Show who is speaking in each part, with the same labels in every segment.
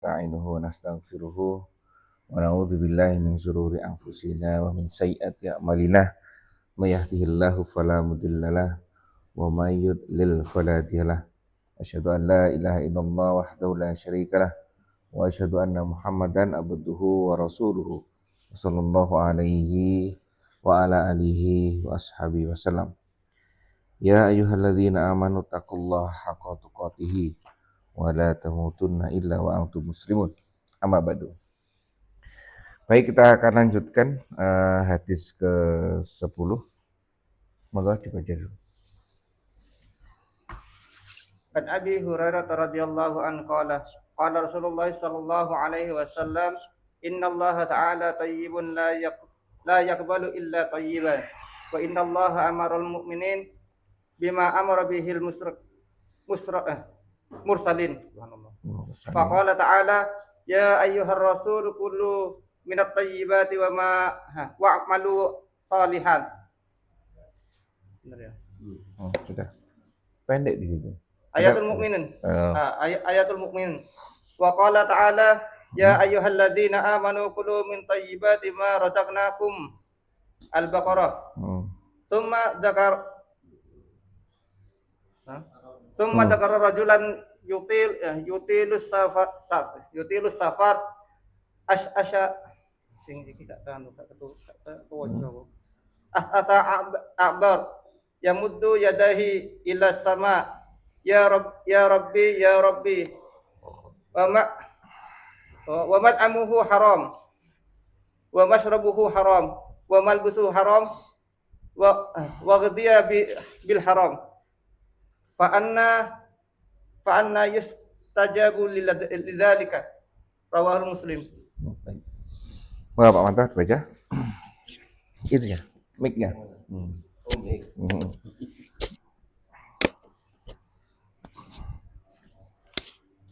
Speaker 1: Nasta'inuhu wa nastaghfiruhu wa na'udzu billahi min shururi anfusina wa min sayyiati a'malina may yahdihillahu fala mudhillalah wa may yudlil fala hadiyalah. Asyhadu an la ilaha illallah wahdahu la syarikalah wa asyhadu anna Muhammadan abduhu wa rasuluhu sallallahu alaihi wa ala alihi wa ashabihi wasallam. Ya ayyuhalladzina amanu taqullaha haqqa tuqatih wa la tamutunna illa wa antum muslimun. Amma ba'du. Baik, kita akan lanjutkan hadis ke-10. Monggo dibaca dulu.
Speaker 2: An Abi Hurairah radhiyallahu anhu qala Rasulullah sallallahu alaihi wasallam inna Allah ta'ala tayyibun la yaqbalu illa tayyiban wa inna Allah amara al-mu'minin bima amara bihil mursalin. Faqala ta'ala ya ayyuhar rasul kullu minat tayyibati wa'malu salihan. Benar ya?
Speaker 1: Sudah. Pendek di situ.
Speaker 2: Ayatul Mukminin. Ayatul Mukminin. Wa qala ta'ala ya ayyuhalladzina amanu kulu min thayyibati ma razaqnakum. Al-Baqarah. Summa dzakara rajulan yutilus safar as'a sing tidak tahu asa akbar yamuddu yadahi ila sama ya rabbi wa mat'amuhu haram wa mashrabuhu haram wa malbusuhu haram wa ghadiya bil haram fa anna yustajabu lidzalika rawahu Muslim.
Speaker 1: Bapak Pak Manto baca. Itu ya, mic-nya.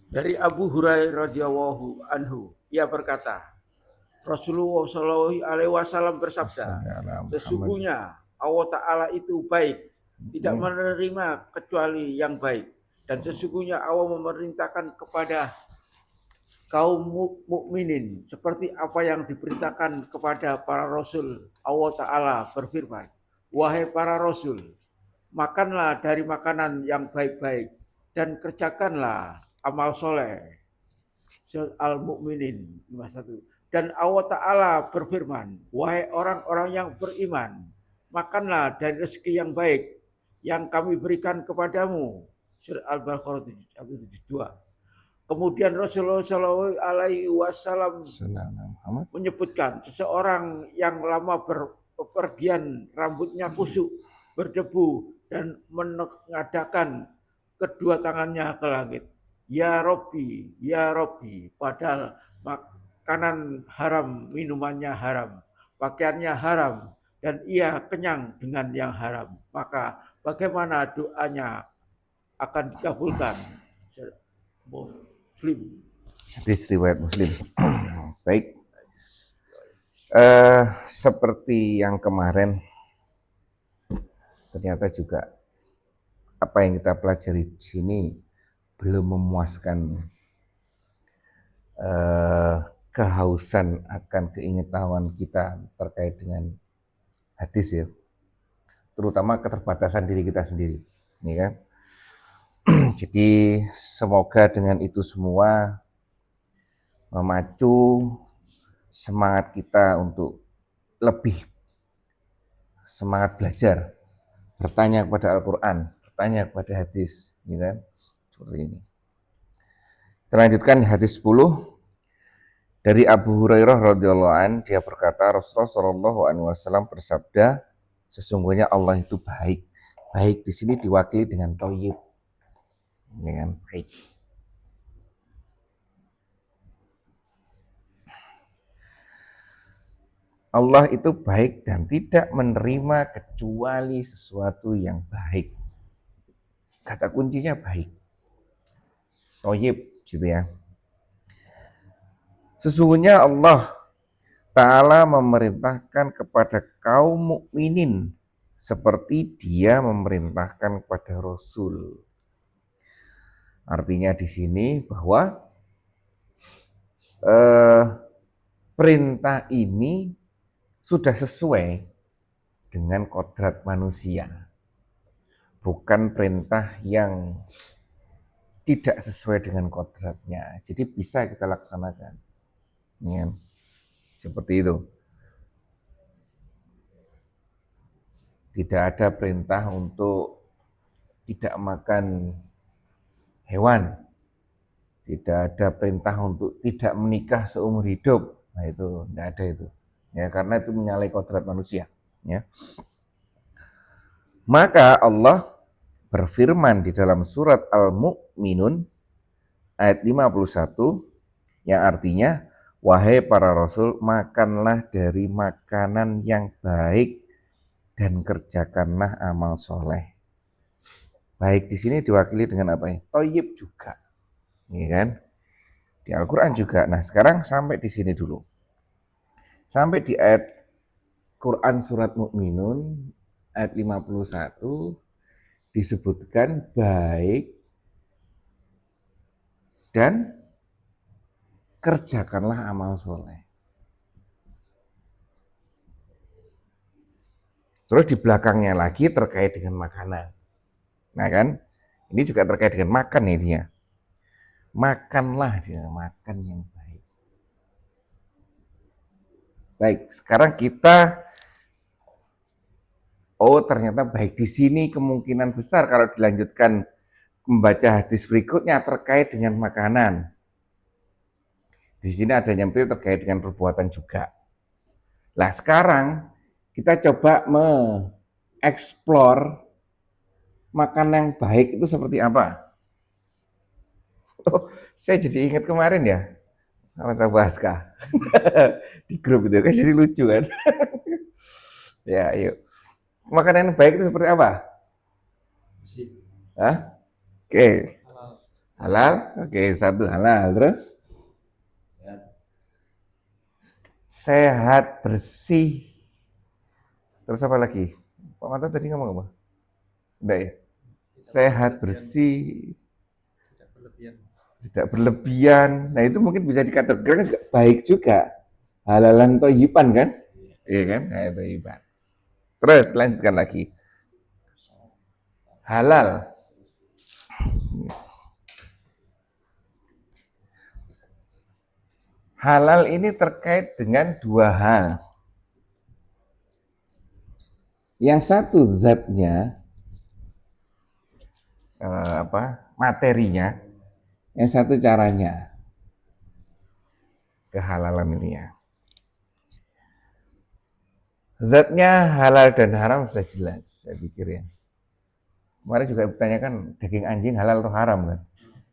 Speaker 3: Dari Abu Hurairah radhiyallahu anhu, ia berkata, Rasulullah Shallallahu alaihi wasallam bersabda, sesungguhnya Allah Ta'ala itu baik, tidak menerima kecuali yang baik, dan sesungguhnya Allah memerintahkan kepada kaum mukminin seperti apa yang diperintahkan kepada para rasul. Allah Ta'ala berfirman, wahai para rasul, makanlah dari makanan yang baik-baik dan kerjakanlah amal soleh. Al-Mu'minin 51. Dan Allah Ta'ala berfirman, wahai orang-orang yang beriman, makanlah dari rezeki yang baik yang kami berikan kepadamu. Surah Al-Baqarah 72. Kemudian Rasulullah Shallallahu Alaihi Wasallam menyebutkan seseorang yang lama berpergian, rambutnya kusut, berdebu, dan mengadakan kedua tangannya ke langit. Ya Robbi, padahal makanan haram, minumannya haram, pakaiannya haram, dan ia kenyang dengan yang haram. Maka bagaimana doanya akan dikabulkan? Muslim.
Speaker 1: Hadis riwayat Muslim. Baik. Seperti yang kemarin, ternyata juga apa yang kita pelajari di sini belum memuaskan kehausan akan keingintahuan kita terkait dengan hadis ya, terutama keterbatasan diri kita sendiri, ya kan? Jadi semoga dengan itu semua memacu semangat kita untuk lebih semangat belajar, bertanya kepada Al-Quran, bertanya kepada hadis, ya kan? Seperti ini. Kita lanjutkan hadis 10 dari Abu Hurairah radhiyallahu anhu, dia berkata Rasulullah sallallahu alaihi wasallam bersabda, sesungguhnya Allah itu baik. Baik di sini diwakili dengan thayyib, dengan baik. Allah itu baik dan tidak menerima kecuali sesuatu yang baik. Kata kuncinya baik. Thayyib gitu ya. Sesungguhnya Allah Ta'ala memerintahkan kepada kaum mukminin seperti Dia memerintahkan kepada Rasul. Artinya di sini bahwa eh, perintah ini sudah sesuai dengan kodrat manusia, bukan perintah yang tidak sesuai dengan kodratnya. Jadi bisa kita laksanakan, ya. Seperti itu. Tidak ada perintah untuk tidak makan hewan. Tidak ada perintah untuk tidak menikah seumur hidup. Nah itu tidak ada itu. Ya, karena itu menyalahi kodrat manusia. Ya. Maka Allah berfirman di dalam surat Al-Mu'minun ayat 51 yang artinya, wahai para rasul, makanlah dari makanan yang baik dan kerjakanlah amal soleh. Baik di sini diwakili dengan apa ya? Thayyib juga. Ya kan? Di Al-Qur'an juga. Nah, sekarang sampai di sini dulu. Sampai di ayat Quran surat Mu'minun ayat 51 disebutkan baik dan kerjakanlah amal soleh. Terus di belakangnya lagi terkait dengan makanan. Nah kan, ini juga terkait dengan makan nih dia. Makanlah dia, makan yang baik. Baik, sekarang kita, oh ternyata baik di sini kemungkinan besar kalau dilanjutkan membaca hadis berikutnya terkait dengan makanan. Di sini ada nyempil terkait dengan perbuatan juga. Nah sekarang kita coba mengeksplor makan yang baik itu seperti apa. Oh, saya jadi ingat kemarin ya, sama Baska di grup itu kan jadi lucu kan. Ya, yuk. Makanan yang baik itu seperti apa? Hah? Oke. Halal. Oke, satu halal. Terus? Sehat, bersih. Terus apa lagi? Pak Mata tadi ngomong apa? Udah ya? Sehat, bersih. Tidak berlebihan. Nah itu mungkin bisa dikategorikan juga baik juga. Halalan thayyiban kan? Iya kan? Nah, thayyiban. Terus lanjutkan lagi. Halal. Halal ini terkait dengan dua hal. Yang satu zatnya, materinya. Yang satu caranya. Kehalalan ini ya. Zatnya halal dan haram sudah jelas, saya pikir ya. Kemarin juga ditanyakan daging anjing halal atau haram kan?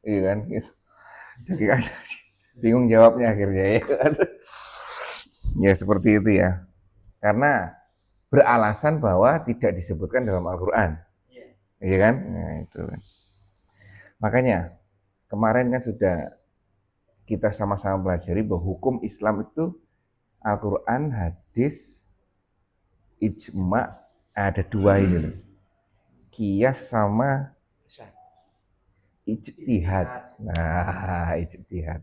Speaker 1: Iya kan? Daging anjing. Bingung jawabnya akhirnya ya kan? Ya seperti itu ya. Karena beralasan bahwa tidak disebutkan dalam Al-Quran. Iya kan? Nah, itu kan. Makanya kemarin kan sudah kita sama-sama pelajari bahwa hukum Islam itu Al-Quran, hadis, ijma, ada dua ini. Qiyas sama ijtihad. Nah, ijtihad.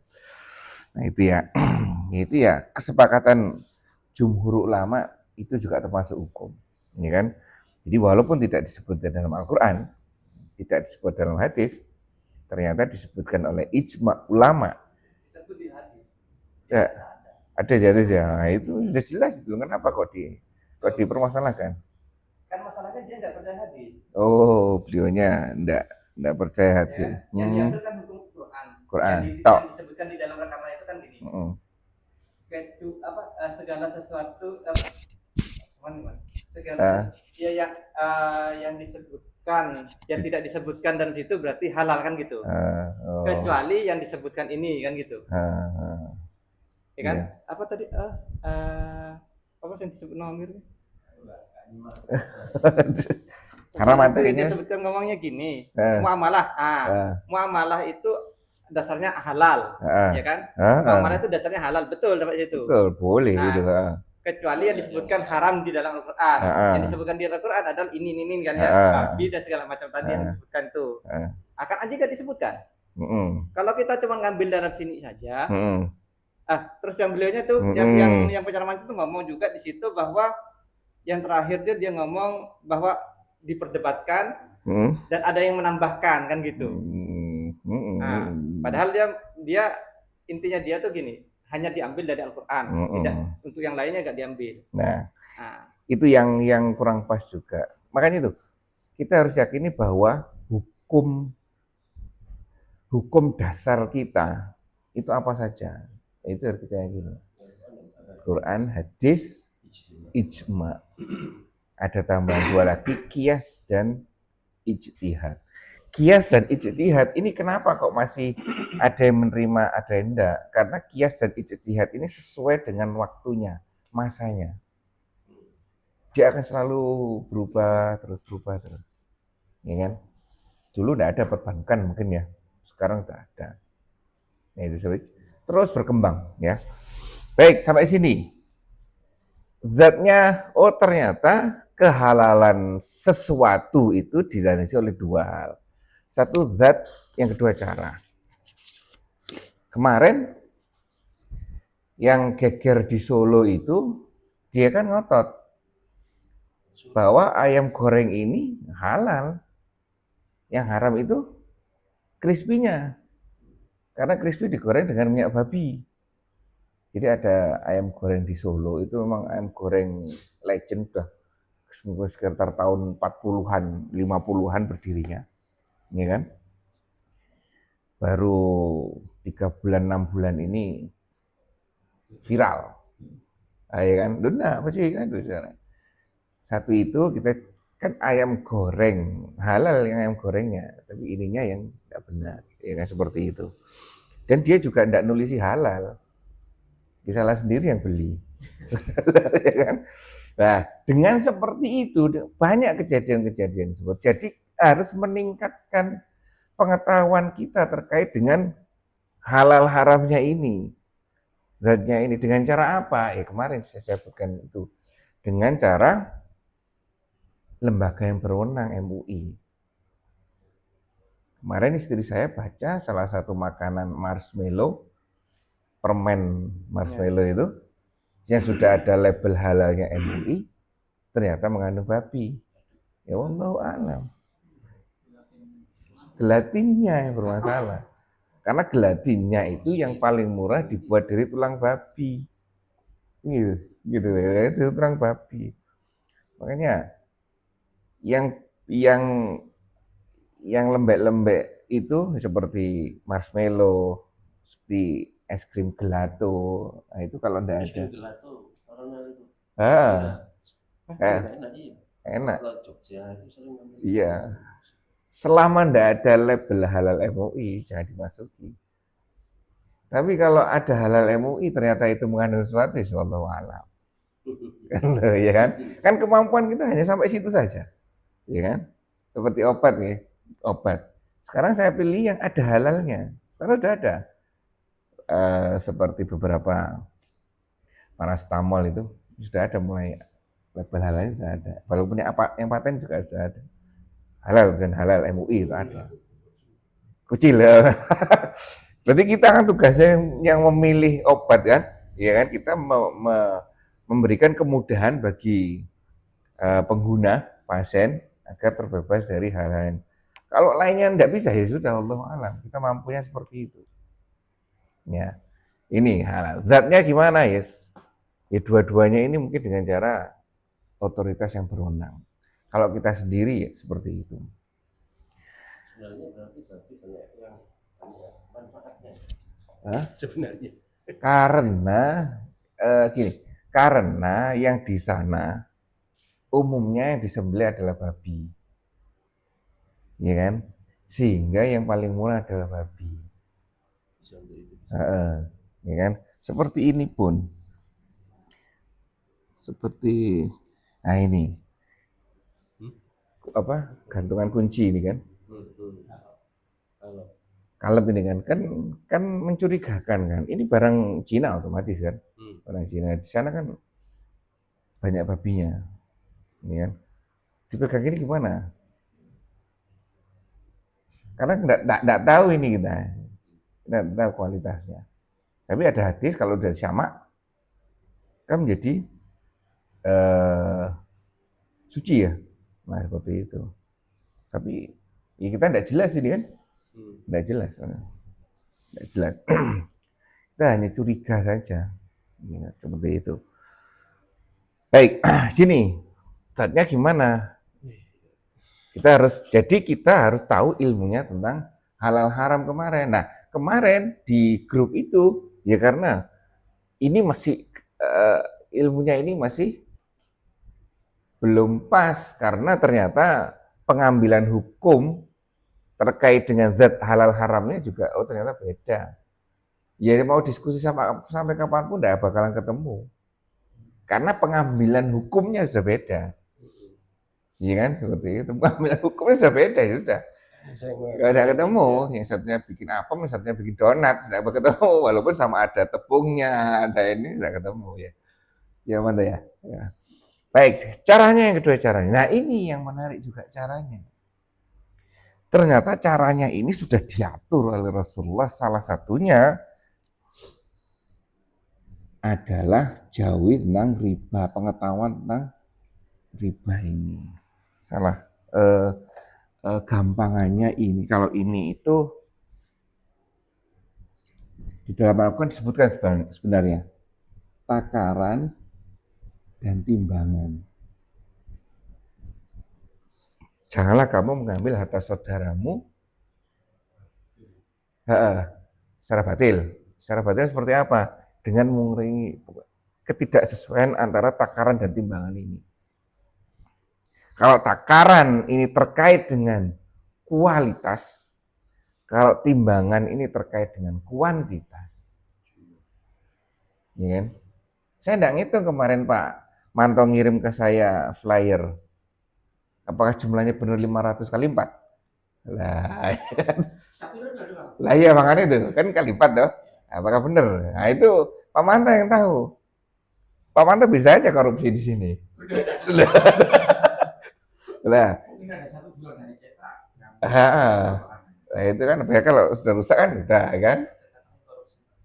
Speaker 1: Nah, itu ya. Itu ya kesepakatan jumhur ulama itu juga termasuk hukum, ya kan? Jadi walaupun tidak disebut dalam Al-Qur'an, tidak disebut dalam hadis, ternyata disebutkan oleh ijma ulama.
Speaker 2: Disebut di hadis.
Speaker 1: Ya, ada di hadis ya. Nah, itu sudah jelas itu. Kenapa kok dipermasalahkan?
Speaker 2: Kan masalahnya dia nggak percaya hadis.
Speaker 1: Oh, beliaunya enggak percaya hadis.
Speaker 2: Ya, yang diambil kan hukum Quran.
Speaker 1: Quran.
Speaker 2: Yang disebutkan di dalam rekaman itu kan gini. Segala sesuatu yang disebutkan, yang tidak disebutkan dan itu berarti halal kan gitu. Kecuali yang disebutkan ini kan gitu. Ya kan? Yeah. Apa tadi? Apa yang disebut nomornya?
Speaker 1: Karena materinya
Speaker 2: disebutkan ngomongnya gini. Muamalah. Muamalah itu dasarnya halal, ya kan? Muamalah itu dasarnya halal, betul sampai situ.
Speaker 1: Betul, boleh gitu.
Speaker 2: Kecuali yang disebutkan haram di dalam Al-Qur'an. Yang disebutkan di Al-Qur'an adalah ini kan ya, babi dan segala macam tadi yang disebutkan itu. Akan aja enggak disebutkan. Kalau kita cuma ngambil dalam sini saja, Terus yang beliaunya tuh yang penceramah itu ngomong juga di situ bahwa yang terakhir dia ngomong bahwa diperdebatkan dan ada yang menambahkan kan gitu. Padahal dia intinya dia tuh gini, hanya diambil dari Al-Qur'an, tidak untuk yang lainnya nggak diambil.
Speaker 1: Nah, itu yang kurang pas juga. Makanya itu kita harus yakini bahwa hukum dasar kita itu apa saja. Itu harus kita yakini. Quran, hadis, ijma. Ada tambahan 2 lagi, qiyas dan ijtihad. Qiyas dan ijtihad ini kenapa kok masih ada yang menerima, ada yang enggak? Karena qiyas dan ijtihad ini sesuai dengan waktunya, masanya. Dia akan selalu berubah terus. Ya kan? Dulu enggak ada perbankan mungkin ya. Sekarang enggak ada. Nah, itu terus berkembang ya. Baik, sampai sini. Zatnya, ternyata kehalalan sesuatu itu dilandasi oleh 2 hal. Satu zat, yang kedua cara. Kemarin yang geger di Solo itu dia kan ngotot bahwa ayam goreng ini halal. Yang haram itu crispy-nya. Karena crispy digoreng dengan minyak babi. Jadi ada ayam goreng di Solo itu memang ayam goreng legend udah sekitar tahun 40-an, 50-an berdirinya. Ya kan? Baru 3 bulan, 6 bulan ini viral. Ya kan? Nah, apa sih kan itu sekarang. Satu itu kita kan ayam goreng, halal yang ayam gorengnya, tapi ininya yang tidak benar. Ya kan seperti itu. Dan dia juga tidak nulisi halal. Salah sendiri yang beli. Ya kan? Nah, dengan seperti itu banyak kejadian-kejadian tersebut. Jadi harus meningkatkan pengetahuan kita terkait dengan halal haramnya ini. Zatnya ini dengan cara apa? Ya kemarin saya sebutkan itu. Dengan cara lembaga yang berwenang MUI. Kemarin istri saya baca salah satu makanan marshmallow, permen marshmallow itu yang sudah ada label halalnya MUI, ternyata mengandung babi. Ya wallahu a'lam. Gelatinnya yang bermasalah. Karena gelatinnya itu yang paling murah dibuat dari tulang babi. Gitu ya, itu tulang babi. Makanya yang lembek-lembek itu seperti marshmallow, seperti es krim gelato. Nah, itu kalau enggak ada. Es krim gelato, itu. Enak. Iya. Selama enggak ada label halal MUI, jangan dimasuki. Tapi kalau ada halal MUI ternyata itu mengandung sesuatu, wallahu a'lam. Ya kan? Kan kemampuan kita hanya sampai situ saja. Ya kan? Seperti obat ya, obat. Sekarang saya pilih yang ada halalnya. Sekarang sudah ada. Seperti beberapa paracetamol itu sudah ada mulai label halalnya sudah ada. Walaupun yang paten juga sudah ada. Halal dan halal MUI itu ada. Kecil ya. Berarti kita kan tugasnya yang memilih obat kan, ya kan kita memberikan kemudahan bagi pengguna pasien agar terbebas dari hal-hal. Kalau lainnya tidak bisa ya sudah Allah alam. Kita mampunya seperti itu. Ya, ini halal. Zatnya gimana yes? Ya dua-duanya ini mungkin dengan cara otoritas yang berwenang. Kalau kita sendiri ya seperti itu. Sebenarnya berarti banyak yang manfaatnya. Sebenarnya. Karena gini, karena yang di sana umumnya yang disembelih adalah babi, ya kan? Sehingga yang paling murah adalah babi. Ya kan? Seperti ini pun, seperti, nah ini, apa? Gantungan kunci ini kan? Kalem ini kan mencurigakan kan? Ini barang Cina otomatis kan? Barang Cina di sana kan banyak babinya, ya kan? Dipegang ini gimana? Karena enggak tahu ini kita, enggak tahu kualitasnya. Tapi ada hadis kalau udah syamak kan menjadi suci ya. Nah seperti itu. Tapi ya kita tidak jelas ini kan, tidak jelas, tidak jelas. Kita hanya curiga saja, ya, seperti itu. Baik, sini, saatnya gimana? Kita harus tahu ilmunya tentang halal haram kemarin. Nah, kemarin di grup itu ya karena ini masih ilmunya ini masih belum pas karena ternyata pengambilan hukum terkait dengan zat halal haramnya juga ternyata beda. Ya mau diskusi sampai kapanpun tidak bakalan ketemu. Karena pengambilan hukumnya sudah beda. Iya kan? Seperti itu. Pengambilan hukumnya sudah beda, ya sudah. Gak ada ketemu. Yang satunya bikin apa, yang satunya bikin donat, tidak ketemu. Walaupun sama ada tepungnya, ada ini, tidak ketemu ya. Ya mana ya? Ya. Baik, caranya yang kedua caranya. Nah ini yang menarik juga caranya. Ternyata caranya ini sudah diatur oleh Rasulullah. Salah satunya adalah jauhi tentang riba, pengetahuan tentang riba ini. Salah gampangannya ini, kalau ini itu di dalam Al-Quran disebutkan sebenarnya takaran dan timbangan. Janganlah kamu mengambil harta saudaramu secara batil. Secara batil seperti apa? Dengan mengurangi ketidaksesuaian antara takaran dan timbangan ini. Kalau takaran ini terkait dengan kualitas, kalau timbangan ini terkait dengan kuantitas. Ya kan? Saya tidak ngitung kemarin Pak Manto ngirim ke saya flyer. Apakah jumlahnya benar 500 kali 4? Lah, lah iya makanya itu kan kali 4 toh. Apakah benar? Nah itu Pak Manto yang tahu. Pak Manto bisa aja korupsi di sini. Lah, nah itu kan kalau sudah rusak kan udah kan.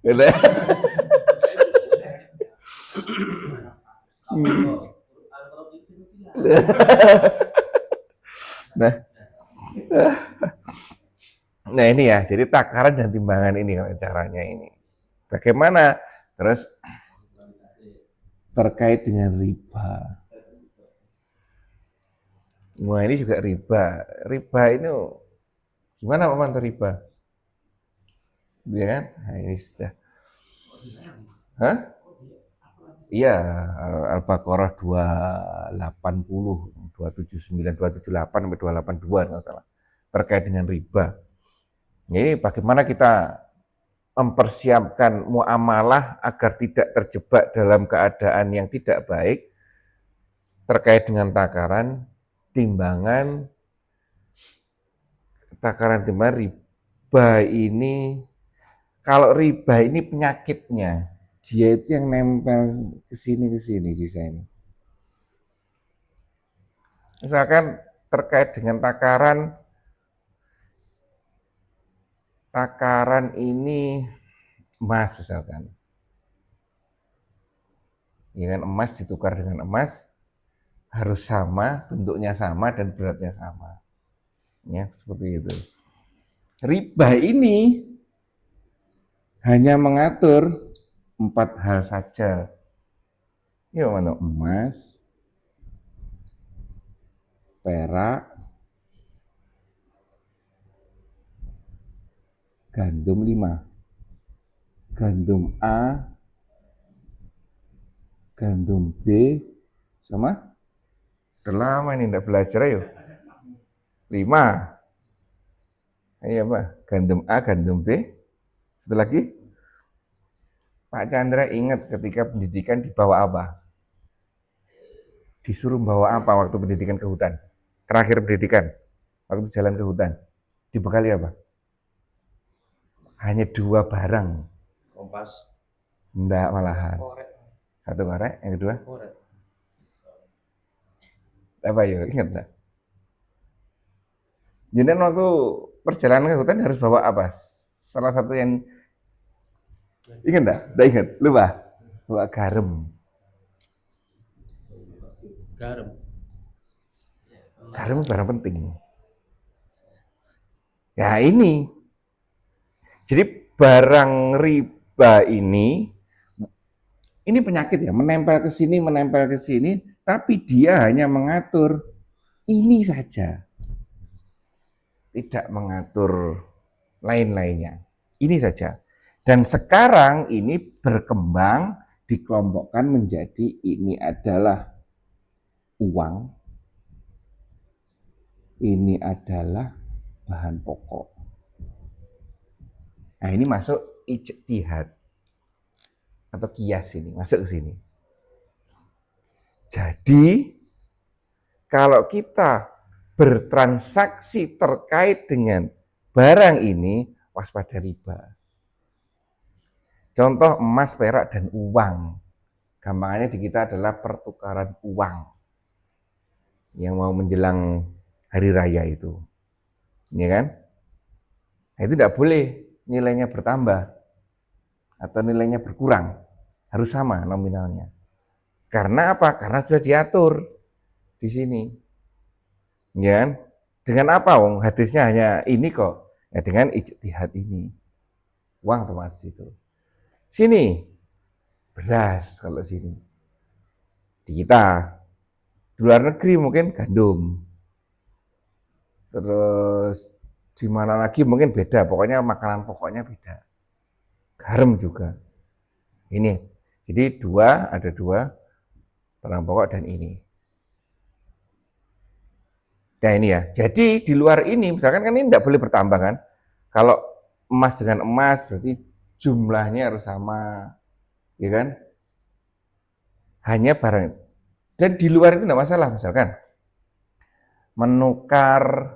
Speaker 1: Udah. Nah, nah ini ya, jadi takaran dan timbangan ini caranya ini. Bagaimana? Terus terkait dengan riba. Wah ini juga riba. Riba ini gimana Pak Manto riba? Iya kan? Nah ini sudah. Hah? Iya, Al-Baqarah 280, 279, 278 sampai 282 nggak salah. Terkait dengan riba. Ini bagaimana kita mempersiapkan muamalah agar tidak terjebak dalam keadaan yang tidak baik terkait dengan takaran, timbangan, riba ini, kalau riba ini penyakitnya, dia itu yang nempel ke sini bisa ini. Misalkan terkait dengan takaran ini emas misalkan. Ya kan emas ditukar dengan emas harus sama, bentuknya sama dan beratnya sama. Ya, seperti itu. Riba ini hanya mengatur 4 hal saja. Ya, mana emas, perak, gandum 5, gandum A, gandum B, sama? Udah lama ini enggak belajar ayo. 5. Iya Pak, gandum A, gandum B. Satu lagi, Pak Chandra ingat ketika pendidikan dibawa apa? Disuruh bawa apa waktu pendidikan ke hutan? Terakhir pendidikan, waktu jalan ke hutan. Dibekali apa? Hanya 2 barang.
Speaker 3: Kompas.
Speaker 1: Enggak malahan.
Speaker 3: Korek.
Speaker 1: 1 korek, yang kedua?
Speaker 3: Korek.
Speaker 1: Apa ya, ingat enggak? Jadi waktu perjalanan ke hutan harus bawa apa? Salah satu yang Ingat enggak? Enggak ingat? Lupa. Lupa garam.
Speaker 3: Garam.
Speaker 1: Garam barang penting. Ya ini. Jadi barang riba ini penyakit ya, menempel ke sini, tapi dia hanya mengatur ini saja. Tidak mengatur lain-lainnya. Ini saja. Dan sekarang ini berkembang, dikelompokkan menjadi ini adalah uang, ini adalah bahan pokok. Nah ini masuk ijtihad atau kias ini, masuk ke sini. Jadi kalau kita bertransaksi terkait dengan barang ini, waspada riba. Contoh emas, perak, dan uang. Gampangannya di kita adalah pertukaran uang yang mau menjelang hari raya itu. Ya kan? Nah, itu tidak boleh nilainya bertambah atau nilainya berkurang. Harus sama nominalnya. Karena apa? Karena sudah diatur di sini. Ya kan? Dengan apa? Wong hadisnya hanya ini kok. Ya dengan ijtihad ini. Uang otomatis itu. Sini beras kalau sini. Di kita. Di luar negeri mungkin gandum. Terus di mana lagi mungkin beda. Pokoknya makanan pokoknya beda. Garam juga. Ini. Jadi ada dua barang pokok dan ini. Nah ini ya. Jadi di luar ini misalkan kan ini tidak boleh bertambah kan. Kalau emas dengan emas berarti jumlahnya harus sama. Ya kan? Hanya barang. Dan di luar itu tidak masalah, misalkan menukar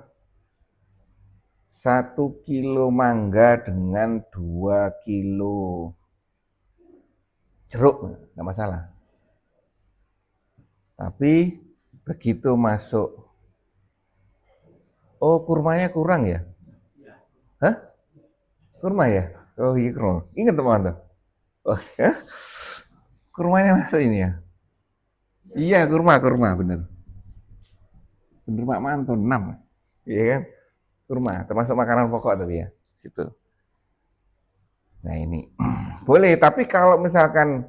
Speaker 1: 1 kilo mangga dengan 2 kilo jeruk, tidak masalah. Tapi begitu masuk, oh kurmanya kurang ya? Hah? Kurma ya? Oh iya kurma. Ingat teman-teman? Oh ya? Kurmanya masuk ini ya? Iya kurma bener. Bener Pak Manto 6. Iya kan? Kurma termasuk makanan pokok tapi ya situ. Nah ini boleh, tapi kalau misalkan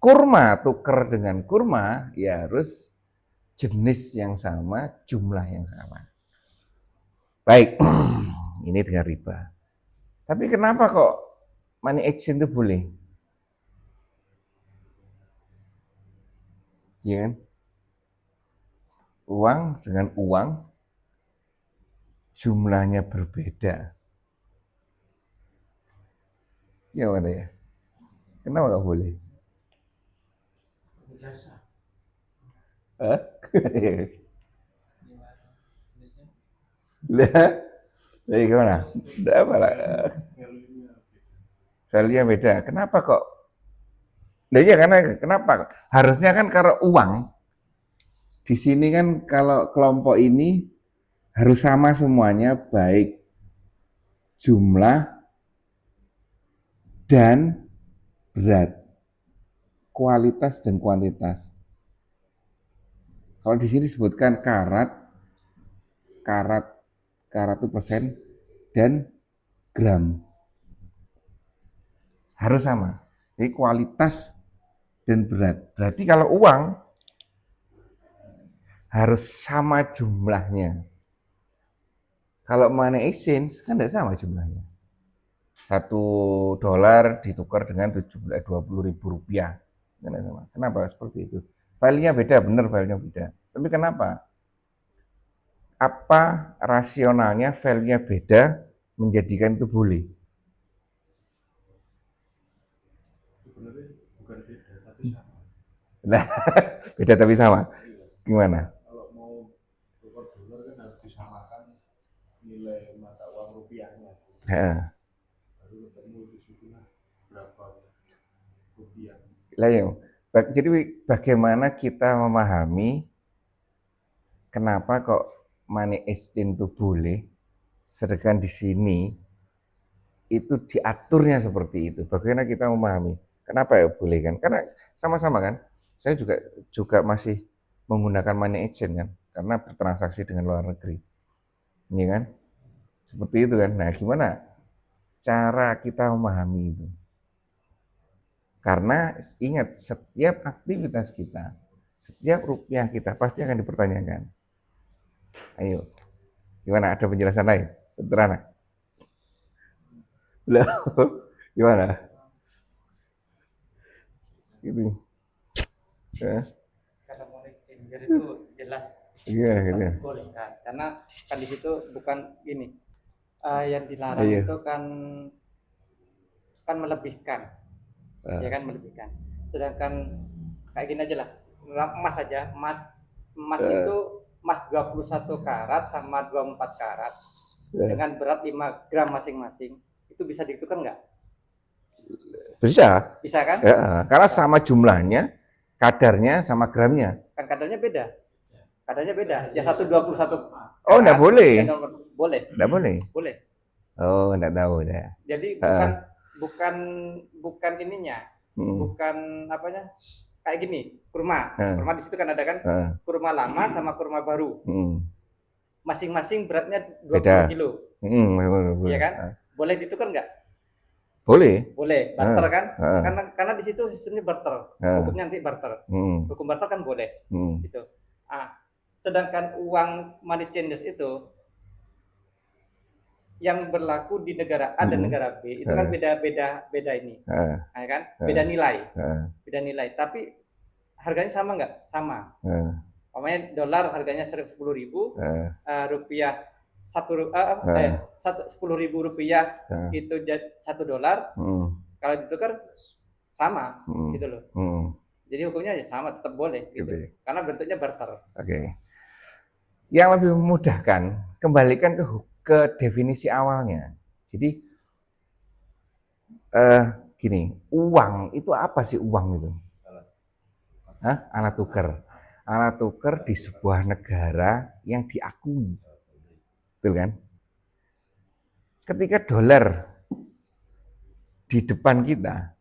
Speaker 1: kurma tuker dengan kurma ya harus jenis yang sama, jumlah yang sama. Baik, ini dengan riba. Tapi kenapa kok money exchange itu boleh? Ya kan? Uang dengan uang jumlahnya berbeda. Ya mana ya? Kenapa nggak boleh? Hah? Lah, dari gimana? Tidak apa lah. Value-nya beda. Kenapa kok? Nah iya karena kenapa? Harusnya kan kalau uang di sini kan kalau kelompok ini harus sama semuanya, baik jumlah dan berat, kualitas dan kuantitas. Kalau di sini disebutkan karat itu persen dan gram harus sama. Jadi kualitas dan berat. Berarti kalau uang harus sama jumlahnya. Kalau money exchange kan tidak sama jumlahnya. $1 ditukar dengan 20.000 rupiah. Kenapa seperti itu? Filenya beda, benar filenya beda. Tapi kenapa? Apa rasionalnya filenya beda menjadikan itu boleh?
Speaker 3: Bukan beda, tapi sama.
Speaker 1: Nah, beda tapi sama. Gimana?
Speaker 3: Kalau mau tukar dolar kan harus disamakan nilai mata uang rupiahnya. Baru ketemu di situ berapa rupiah.
Speaker 1: Jadi bagaimana kita memahami kenapa kok money exchange itu boleh, sedangkan di sini itu diaturnya seperti itu. Bagaimana kita memahami? Kenapa ya boleh kan? Karena sama-sama kan. Saya juga masih menggunakan money exchange kan, karena bertransaksi dengan luar negeri. Ini kan? Seperti itu kan. Nah, gimana cara kita memahami itu? Karena ingat, setiap aktivitas kita, setiap rupiah kita pasti akan dipertanyakan. Ayo, gimana? Ada penjelasan lain? Sederhana. Loh, gimana? Gitu. Ya.
Speaker 2: Kata money changer itu jelas
Speaker 1: Iya, gitu.
Speaker 2: dibolehkan karena kan di situ bukan ini yang dilarang
Speaker 1: Iya.
Speaker 2: itu kan melebihkan, ya kan melebihkan. Sedangkan kayak gini aja lah, emas aja, emas itu emas 21 karat sama 24 karat dengan berat 5 gram masing-masing, itu bisa ditukar nggak?
Speaker 1: Bisa.
Speaker 2: Bisa kan?
Speaker 1: Ya, karena sama jumlahnya, kadarnya sama gramnya.
Speaker 2: Kan kadarnya beda. Kadarnya beda. Ya 121.
Speaker 1: Oh, enggak boleh.
Speaker 2: Boleh.
Speaker 1: Enggak boleh.
Speaker 2: Boleh.
Speaker 1: Oh, enggak tahu ya.
Speaker 2: Jadi bukan ininya. Bukan apanya? Kayak gini, kurma. Kurma di situ kan ada kan? Kurma lama sama kurma baru. Masing-masing beratnya 20
Speaker 1: beda.
Speaker 2: kilo. Iya kan? Boleh ditukar nggak?
Speaker 1: Boleh.
Speaker 2: Boleh, barter kan? Karena di situ sistemnya barter. Hukumnya nanti barter. Hukum barter kan boleh. Gitu. Sedangkan uang money changer itu yang berlaku di negara A dan negara B itu kan beda ini, ya kan? Beda nilai. Tapi harganya sama nggak? Sama. Pokoknya dolar harganya 10.000, rupiah 10.000 rupiah itu $1. Kalau ditukar sama, gitu loh. Jadi hukumnya ya sama, tetap boleh, gitu. Karena bentuknya barter.
Speaker 1: Oke. Yang lebih memudahkan, kembalikan ke definisi awalnya. Jadi gini, uang itu apa sih uang itu? Alat tukar. Alat tukar di sebuah negara yang diakui. Betul kan? Ketika dolar di depan kita,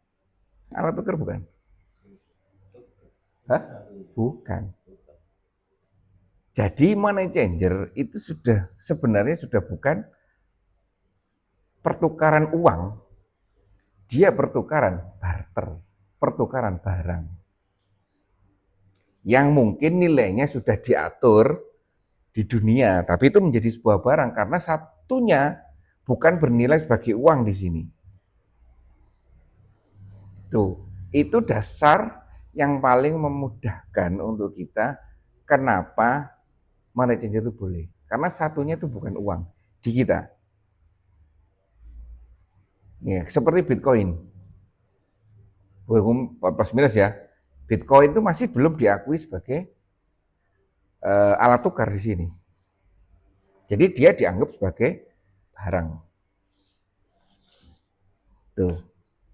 Speaker 1: alat tukar bukan? Bukan. Jadi money changer itu sebenarnya sudah bukan pertukaran uang, dia pertukaran barter, pertukaran barang. Yang mungkin nilainya sudah diatur di dunia, tapi itu menjadi sebuah barang karena satunya bukan bernilai sebagai uang di sini. Tuh, itu dasar yang paling memudahkan untuk kita. Kenapa money changer itu boleh? Karena satunya itu bukan uang di kita. Ya, seperti Bitcoin. Plus minus ya. Bitcoin itu masih belum diakui sebagai alat tukar di sini. Jadi dia dianggap sebagai barang.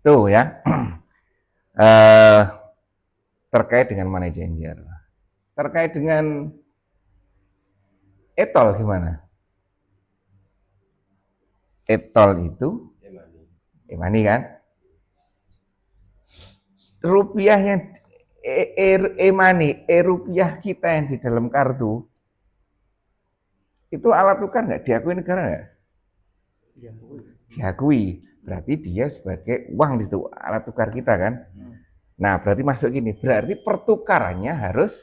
Speaker 1: Tuh ya. Terkait dengan money changer. Terkait dengan etol gimana? Etol itu e-money kan? Rupiah yang e-money, rupiah kita yang di dalam kartu itu alat tukar nggak? Diakui negara nggak? Diakui. Berarti dia sebagai uang di situ, alat tukar kita kan? Nah, berarti masuk gini, berarti pertukarannya harus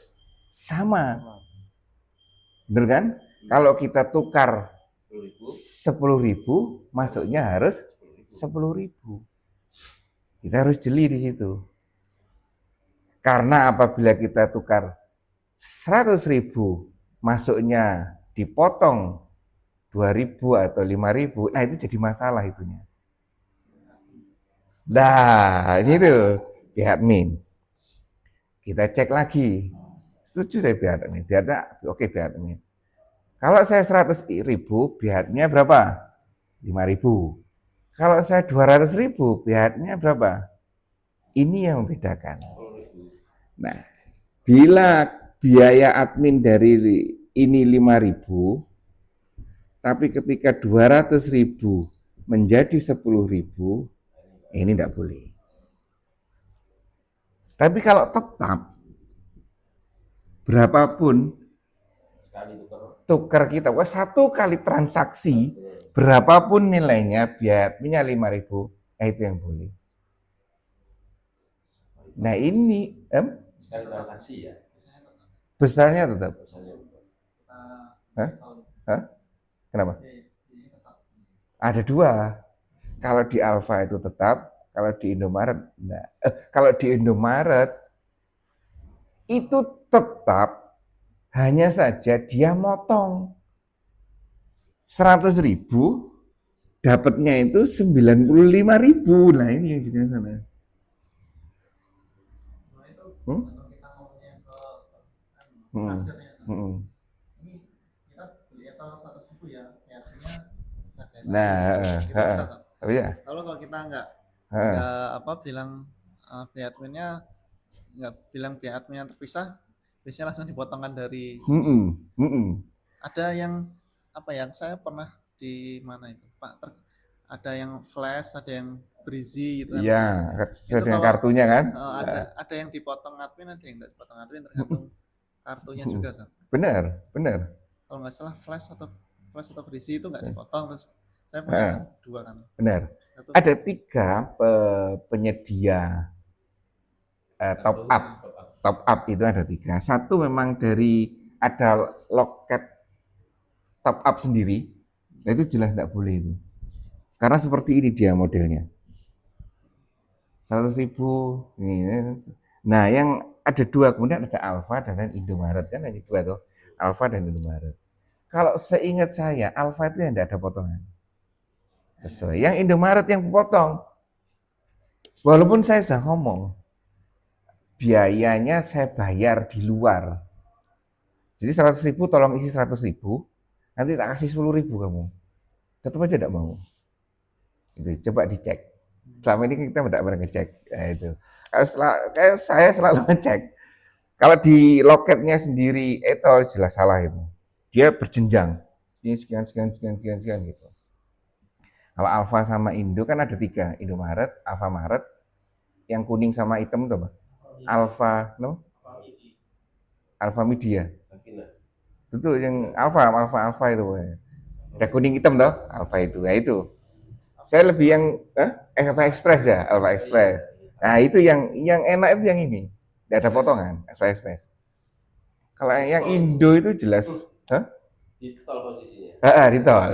Speaker 1: sama. Bener kan? Kalau kita tukar 10.000, masuknya harus 10.000. Kita harus jeli di situ. Karena apabila kita tukar 100.000, masuknya dipotong 2.000 atau 5.000, nah itu jadi masalah itunya. Nah, ini tuh pihak admin. Kita cek lagi. Setuju saya pihak admin. Oke pihak admin. Kalau saya 100.000, pihaknya berapa? 5.000. Kalau saya 200.000, pihaknya berapa? Ini yang membedakan. Nah, bila biaya admin dari ini 5.000, tapi ketika 200.000 menjadi 10.000, ini tidak boleh. Tapi kalau tetap berapapun tukar kita, wah, 1 kali transaksi berapapun nilainya, biaya adminnya 5.000, itu yang boleh. Nah ini
Speaker 4: Sekali transaksi ya.
Speaker 1: besarnya tetap. Hah? Hah? Kenapa? Ada 2. Kalau di Alfa itu tetap, kalau di Indomaret, nah, kalau di Indomaret itu tetap, hanya saja dia motong 100.000, dapatnya itu 95.000. Nah ini yang jadi sana. Nah, ya.
Speaker 5: Kalau kita nggak bilang biaya adminnya nggak bilang biaya admin yang terpisah, biasanya langsung dipotongkan dari. Ada yang saya pernah di mana itu Pak, ada yang flash, ada yang berisi gitu kan.
Speaker 1: Iya, sesuai dengan kartunya kan.
Speaker 5: Ada yang dipotong admin, ada yang nggak dipotong admin, tergantung kartunya juga.
Speaker 1: Benar.
Speaker 5: Kalau nggak salah flash atau berisi itu nggak dipotong, terus saya punya 2 kan.
Speaker 1: Benar. Ada 3 penyedia top up itu ada 3. 1 memang dari ada loket top up sendiri, nah itu jelas tidak boleh itu. Karena seperti ini dia modelnya. 100.000 ini. Nah, yang ada 2, kemudian ada Alfa dan Indomaret, kan ada 2 tuh, Alfa dan Indomaret. Kalau seingat saya, Alfa itu yang tidak ada potongan. Sesuai. Yang Indomaret yang potong. Walaupun saya sudah ngomong, biayanya saya bayar di luar. Jadi 100.000 tolong isi 100.000, nanti tak kasih 10.000 kamu. Tetap aja tidak mau. Itu coba dicek. Selama ini kita tidak pernah ngecek. Nah, itu. Saya selalu ngecek. Kalau di loketnya sendiri itu jelas salah itu. Dia berjenjang. Ini sekian gitu. Kalau Alfa sama Indo kan ada 3, Indomaret, Alfamaret, yang kuning sama hitam itu apa? Alfa, Alfa Media. Itu yang Alfa itu. Ada kuning hitam toh, Alfa itu. Nah itu. Saya lebih yang Alfa Express ya, Alfa Express. Nah itu yang enak itu yang ini, tidak ada potongan, Alfa Express. Kalau yang Indo itu jelas,
Speaker 4: di tol posisinya.
Speaker 1: Di tol.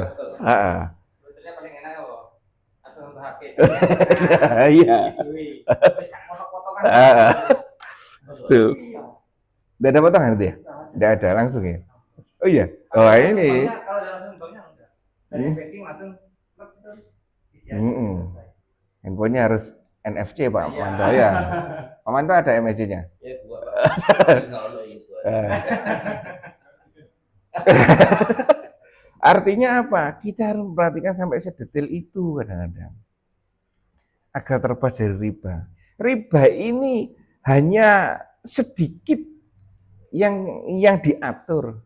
Speaker 2: Sebetulnya paling enak loh, langsung untuk HP.
Speaker 1: Iya.
Speaker 2: Potong-potongan.
Speaker 1: Tuh. Tidak ada potongan itu ya? Tidak ada langsung ya? Oh iya. Oh ini.
Speaker 2: Kalau langsung banknya enggak. Dari banking langsung isi aja.
Speaker 1: Handphonenya harus NFC Pak Manto ya. Pak Manto ada MSC-nya?
Speaker 4: Ya gua.
Speaker 1: Artinya apa? Kita harus memperhatikan sampai sedetail itu kadang-kadang. Agar terlepas dari riba. Riba ini hanya sedikit yang diatur.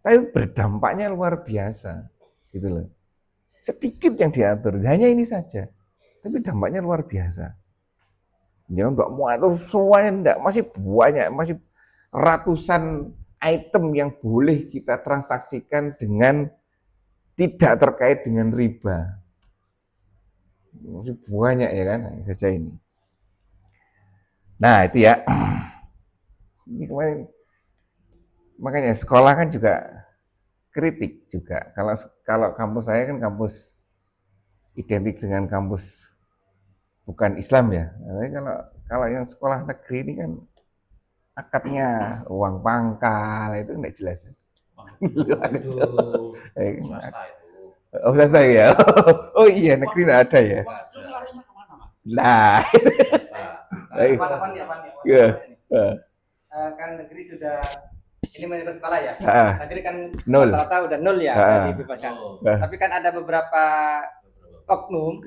Speaker 1: Tapi berdampaknya luar biasa. Gitu loh. Sedikit yang diatur, hanya ini saja. Tapi dampaknya luar biasa. Ya enggak mau atur semuanya, enggak, masih banyak, masih ratusan item yang boleh kita transaksikan dengan tidak terkait dengan riba. Masih banyak ya kan, saja ini. Nah itu ya. Ini kemarin makanya sekolah kan juga kritik juga. Kalau kampus saya kan kampus identik dengan kampus bukan Islam ya. Tapi kalau yang sekolah negeri ini kan akadnya uang pangkal itu enggak jelas. Oh selesai ya. Oh iya negeri enggak ada ya. Nah.
Speaker 2: Kan negeri sudah ini menurut sekolah ya. Negeri kan
Speaker 1: nol.
Speaker 2: Rata-rata udah 0 ya dibebaskan. Tapi kan ada beberapa oknum.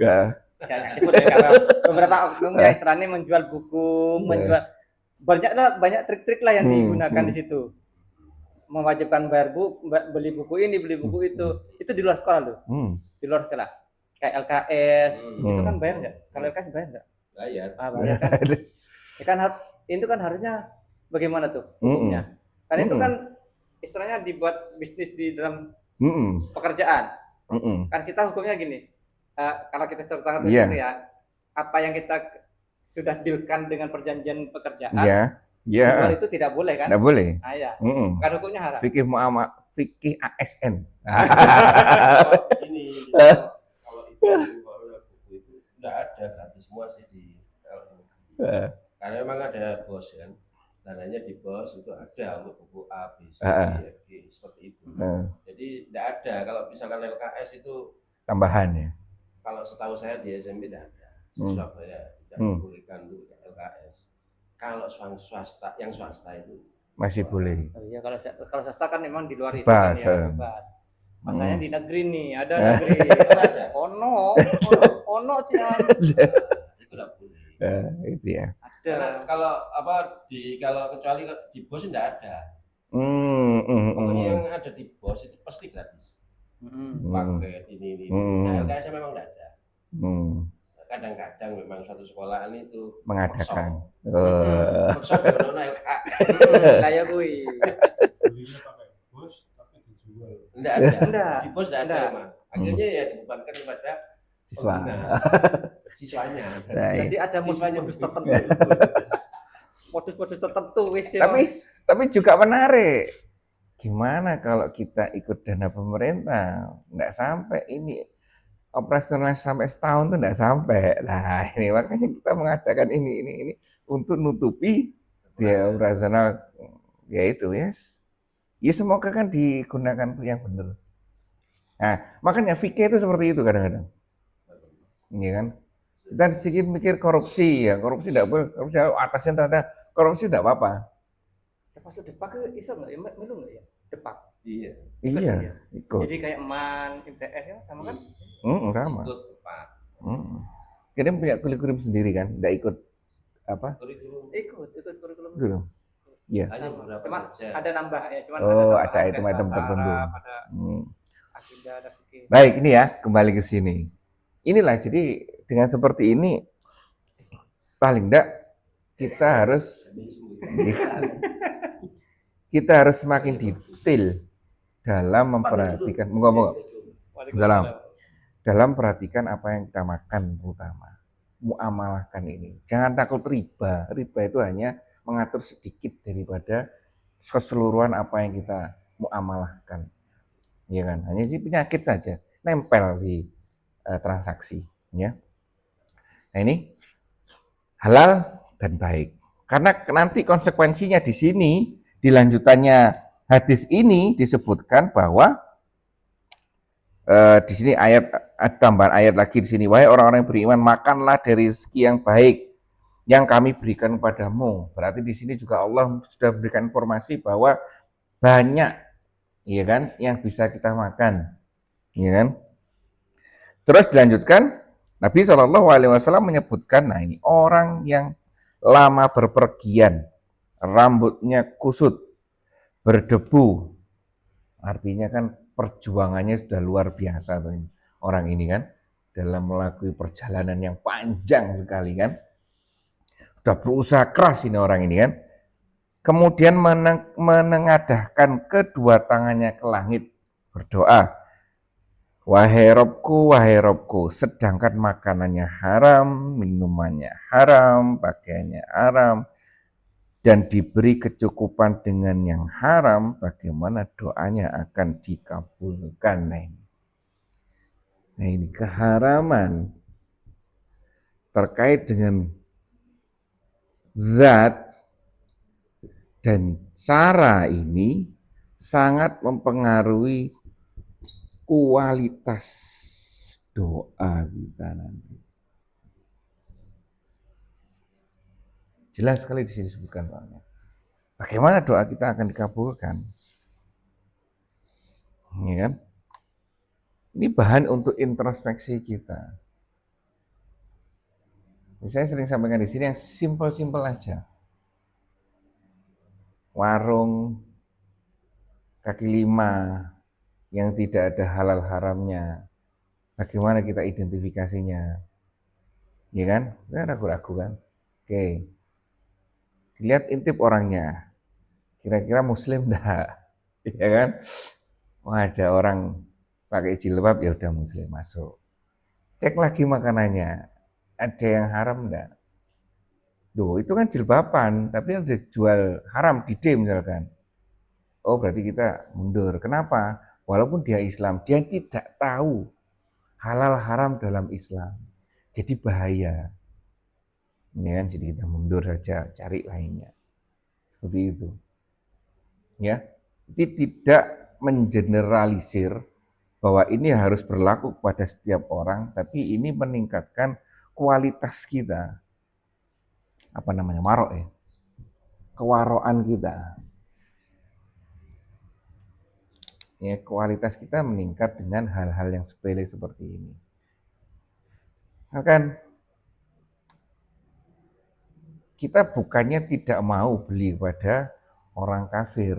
Speaker 2: Beberapa oknum yang istilahnya menjual buku, menjual banyak trik-trik lah yang digunakan di situ. Mewajibkan bayar beli buku ini, beli buku itu di luar sekolah loh. Di luar sekolah. kayak LKS itu kan
Speaker 1: Hmm.
Speaker 2: bayar nggak? Kalau LKS bayar nggak?
Speaker 4: Bayar.
Speaker 2: Bayar kan? Ya kan itu kan harusnya bagaimana tuh hukumnya? Karena itu kan istilahnya dibuat bisnis di dalam pekerjaan. Kan kita hukumnya gini, kalau kita sertakan
Speaker 1: Iya.
Speaker 2: itu ya, apa yang kita sudah dealkan dengan perjanjian pekerjaan,
Speaker 1: Iya.
Speaker 2: di luar
Speaker 1: Iya.
Speaker 2: itu tidak boleh kan?
Speaker 1: Nggak boleh.
Speaker 2: Ah, ya. Kan hukumnya haram.
Speaker 1: Fikih muamal, fikih ASN.
Speaker 4: Ini kalau buku itu nggak ada gratis semua sih di karena memang ada bos kan, dananya di bos itu ada untuk buku A, B, C, D, F, G seperti itu. Jadi nggak ada. Kalau misalkan LKS itu
Speaker 1: Tambahan ya.
Speaker 4: kalau setahu saya di SMP tidak ada. Di Surabaya tidak dibolehkan untuk LKS. Kalau swasta, yang swasta itu
Speaker 1: masih boleh.
Speaker 2: Oh iya, kalau swasta kan memang di luar itu
Speaker 1: Bebas,
Speaker 2: kan ya, bebas. Masanya di negeri nih, ada negeri.
Speaker 4: ada.
Speaker 2: Ono Cian.
Speaker 4: Itu tidak boleh.
Speaker 1: Itu ya.
Speaker 4: Karena kalau kecuali di bos tidak ada. Pokoknya yang ada di bos itu pasti gratis. Paket ini. Nah, LKS memang tidak ada. Kadang-kadang memang suatu sekolahan itu
Speaker 1: mengadakan.
Speaker 4: Workshop dengan LKS.
Speaker 2: Kayak gue.
Speaker 6: Belinya pakai bos tapi dijual.
Speaker 4: Tidak ada. Di bos tidak ada memang. Akhirnya ya dibebankan kepada
Speaker 1: Siswa.
Speaker 4: Siswanya.
Speaker 2: Jadi ada modus-modus tertentu. Modus-modus tertentu wis.
Speaker 1: Tapi juga menarik. Gimana kalau kita ikut dana pemerintah? Nggak sampai ini operasional sampai setahun tuh nggak sampai. Nah ini makanya kita mengadakan ini untuk nutupi biaya operasional ya itu yes. Ya semoga kan digunakan untuk yang benar. Nah makanya fikih itu seperti itu kadang-kadang. Iya kan? Kita sedikit mikir korupsi ya, korupsi tidak boleh, korupsi atasnya ada korupsi tidak apa-apa.
Speaker 2: Termasuk depak ke iso nggak ya, melu nggak ya? Depak.
Speaker 4: Iya.
Speaker 1: Iya, ikut.
Speaker 2: Jadi kayak MAN, MTS ya sama kan?
Speaker 1: Sama.
Speaker 4: Ikut Pak.
Speaker 1: Kita punya kurikulum sendiri kan, tidak ikut apa?
Speaker 2: Ikut kurikulum.
Speaker 1: Kurikulum. Iya.
Speaker 4: Hanya beberapa
Speaker 2: Cuman
Speaker 4: saja.
Speaker 2: ada nambah ya, cuman
Speaker 1: ada item-item tertentu.
Speaker 2: Ada agenda, ada fikih.
Speaker 1: Baik, ini ya, kembali ke sini. Inilah jadi dengan seperti ini paling enggak kita harus semakin detail dalam memperhatikan dalam perhatikan apa yang kita makan terutama muamalahkan ini. Jangan takut riba. Riba itu hanya mengatur sedikit daripada keseluruhan apa yang kita muamalahkan. Ya kan? Hanya sih penyakit saja nempel di transaksi ya. Nah ini halal dan baik. Karena nanti konsekuensinya di sini di lanjutannya hadis ini disebutkan bahwa di sini tambahan ayat lagi di sini, wahai orang-orang yang beriman, makanlah dari rezeki yang baik yang kami berikan padamu. Berarti di sini juga Allah sudah berikan informasi bahwa banyak ya kan yang bisa kita makan. Ya kan? Terus dilanjutkan, Nabi SAW menyebutkan, nah ini orang yang lama berpergian, rambutnya kusut, berdebu, artinya kan perjuangannya sudah luar biasa tuh orang ini kan, dalam melalui perjalanan yang panjang sekali kan, sudah berusaha keras ini orang ini kan, kemudian menengadahkan kedua tangannya ke langit, berdoa, wahai Robku, sedangkan makanannya haram, minumannya haram, pakaiannya haram, dan diberi kecukupan dengan yang haram, bagaimana doanya akan dikabulkan? Nah ini keharaman terkait dengan zat dan cara ini sangat mempengaruhi kualitas doa kita nanti. Jelas sekali di sini disebutkan soalnya. Bagaimana doa kita akan dikabulkan? Ya kan? Ini bahan untuk introspeksi kita. Saya sering sampaikan di sini yang simpel-simpel aja. Warung kaki lima yang tidak ada halal haramnya, Bagaimana kita identifikasinya? Ya kan? Kita ragu-ragu kan? Oke. Lihat intip orangnya. Kira-kira muslim enggak? Ya kan? Wah, ada orang pakai jilbab, ya udah muslim masuk. Cek lagi makanannya. Ada yang haram enggak? Duh, itu kan jilbaban, tapi ada jual haram di misalkan. Oh, berarti kita mundur. Kenapa? Walaupun dia Islam, dia tidak tahu halal haram dalam Islam. Jadi bahaya. Ini kan, jadi kita mundur saja, cari lainnya. Seperti itu. Ya, jadi tidak mengeneralisir bahwa ini harus berlaku kepada setiap orang, tapi ini meningkatkan kualitas kita. Apa namanya? Marok ya. Kewaroan kita. Ya, kualitas kita meningkat dengan hal-hal yang sepele seperti ini. Akan kita bukannya tidak mau beli kepada orang kafir,